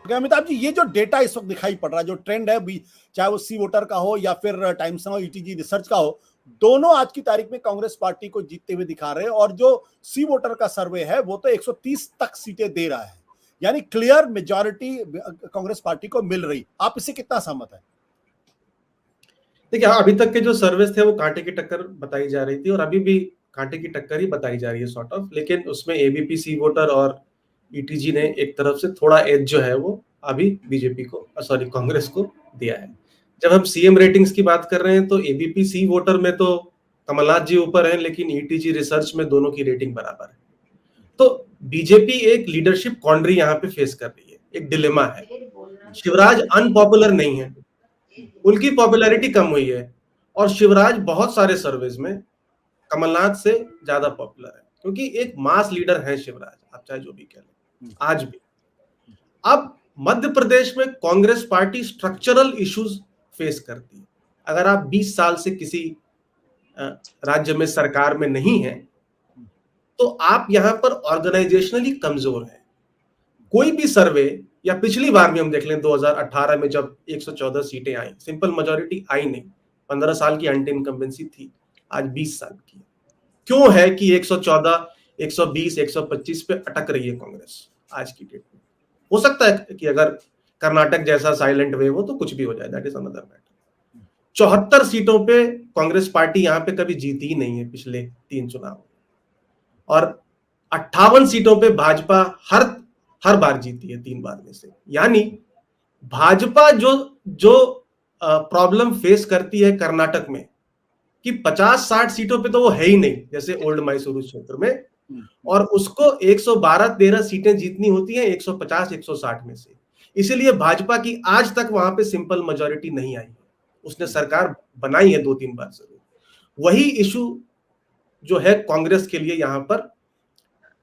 अमिताभ जी, ये जो डेटा इस वक्त दिखाई पड़ रहा है, जो ट्रेंड है भी, चाहे वो सी वोटर का हो या फिर टाइम्स नाउ ईटीजी रिसर्च का हो, दोनों आज की तारीख में कांग्रेस पार्टी को जीतते हुए दिखा रहे हैं। और जो सी वोटर का सर्वे है वो तो 130 तक सीटें दे रहा है, यानी क्लियर मेजॉरिटी कांग्रेस पार्टी को मिल रही। आप इससे कितना सहमत है? देखिए, अभी तक के जो सर्वेस थे वो कांटे की टक्कर बताई जा रही थी और अभी भी कांटे की टक्कर ही बताई जा रही है सॉर्ट ऑफ, लेकिन उसमें एबीपी सी वोटर और ईटीजी ने एक तरफ से थोड़ा एज जो है वो अभी बीजेपी को, सॉरी कांग्रेस को दिया है। जब हम सीएम रेटिंग्स की बात कर रहे हैं तो एबीपी सी वोटर में तो कमलनाथ जी ऊपर हैं, लेकिन ईटीजी रिसर्च में दोनों की रेटिंग बराबर है। तो बीजेपी एक लीडरशिप कॉन्ड्री यहाँ पे फेस कर रही है, एक डिलेमा है। शिवराज अनपॉपुलर नहीं है, उनकी पॉपुलैरिटी कम हुई है और शिवराज बहुत सारे सर्वेज में कमलनाथ से ज्यादा पॉपुलर है, क्योंकि एक मास लीडर है शिवराज, आप चाहे जो भी कह लें आज भी। अब मध्य प्रदेश में Congress party structural issues face करती है। अगर आप 20 साल से किसी राज्य में सरकार में नहीं है तो आप यहां पर ऑर्गेनाइजेशनली कमजोर हैं। कोई भी सर्वे, या पिछली बार भी हम देख लें 2018 में जब 114 सीटें आई, सिंपल मेजॉरिटी आई नहीं, 15 साल की एंटी इनकम्बेंसी थी, आज 20 साल की। क्यों है कि 114, 120, 125 पे अटक रही है कांग्रेस आज की डेट में? हो सकता है कि अगर कर्नाटक जैसा साइलेंट वेव हो तो कुछ भी हो जाए, दैट इज अनदर मैटर। 74 सीटों पे कांग्रेस पार्टी यहां पे कभी जीती ही नहीं है पिछले 3 चुनाव, और 58 सीटों पे भाजपा हर बार जीती है 3 बार में से। यानी भाजपा जो प्रॉब्लम फेस करती है कर्नाटक में कि 50-60 सीटों पे तो वो है ही नहीं, जैसे ओल्ड मैसूरू क्षेत्र में, और उसको 112-13 सीटें जीतनी होती हैं 150-160 में से। इसीलिए भाजपा की आज तक वहां पे सिंपल मेजॉरिटी नहीं आई है। उसने सरकार बनाई है 2-3 बार जरूर। वही इशू जो है कांग्रेस के लिए यहां पर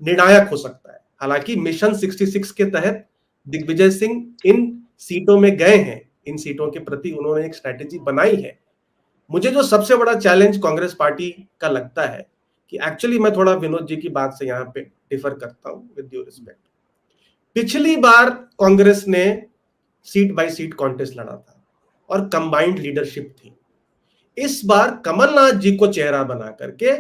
निर्णायक हो सकता है। हालांकि मिशन 66 के तहत दिग्विजय सिंह इन सीटों में गए हैं, इन सीटों के प्रति उन्होंने एक स्ट्रैटेजी बनाई है। मुझे जो सबसे बड़ा चैलेंज कांग्रेस पार्टी का लगता है कि एक्चुअली मैं थोड़ा विनोद जी की बात से यहां पे डिफर करता हूं, विद ड्यू रिस्पेक्ट। पिछली बार कांग्रेस ने सीट बाय सीट कॉन्टेस्ट लड़ा था और कंबाइंड लीडरशिप थी। इस बार कमलनाथ जी को चेहरा बना करके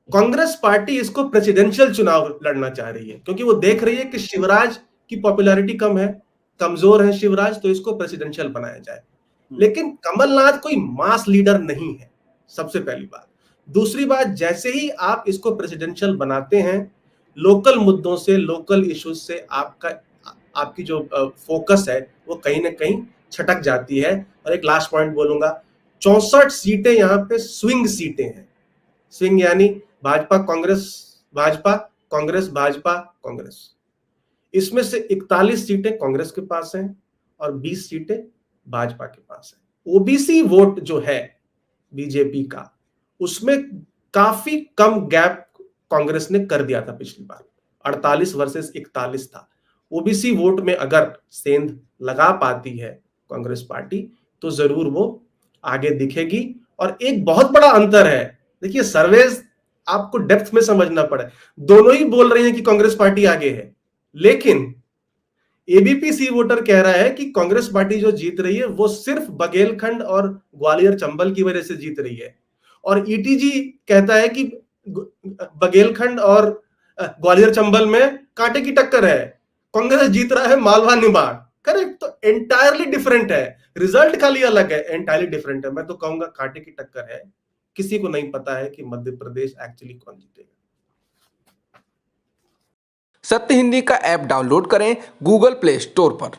कांग्रेस पार्टी इसको प्रेसिडेंशियल चुनाव लड़ना चाह रही है, क्योंकि वो देख रही है कि शिवराज की पॉपुलैरिटी कम है, कमजोर है शिवराज, तो इसको प्रेसिडेंशियल बनाया जाए। लेकिन कमलनाथ कोई मास लीडर नहीं है, सबसे पहली बात। दूसरी बात, जैसे ही आप इसको प्रेसिडेंशियल बनाते हैं, लोकल मुद्दों से, लोकल इश्यूज से आपकी जो फोकस है वो कहीं ना कहीं छटक जाती है। और एक लास्ट पॉइंट बोलूंगा, 64 सीटें यहाँ पे स्विंग सीटें हैं। स्विंग यानी भाजपा कांग्रेस, भाजपा कांग्रेस, भाजपा कांग्रेस। इसमें से 41 सीटें कांग्रेस के पास हैं और 20 सीटें भाजपा के पास है। ओबीसी वोट जो है बीजेपी का, उसमें काफी कम गैप कांग्रेस ने कर दिया था पिछली बार, 48 वर्सेस 41 था। ओबीसी वोट में अगर सेंध लगा पाती है कांग्रेस पार्टी तो जरूर वो आगे दिखेगी। और एक बहुत बड़ा अंतर है, देखिए सर्वेज आपको डेप्थ में समझना पड़े, दोनों ही बोल रहे हैं कि कांग्रेस पार्टी आगे है, लेकिन एबीपी सी वोटर कह रहा है कि कांग्रेस पार्टी जो जीत रही है वो सिर्फ बघेलखंड और ग्वालियर चंबल की वजह से जीत रही है, और ईटीजी कहता है कि बघेलखंड और ग्वालियर चंबल में कांटे की टक्कर है, कांग्रेस जीत रहा है मालवा निमाड़। करेक्ट, तो एंटायरली डिफरेंट है, रिजल्ट खाली अलग है, एंटायरली डिफरेंट है। मैं तो कहूंगा कांटे की टक्कर है, किसी को नहीं पता है कि मध्य प्रदेश एक्चुअली कौन जीतेगा। सत्य हिंदी का ऐप डाउनलोड करें गूगल प्ले स्टोर पर।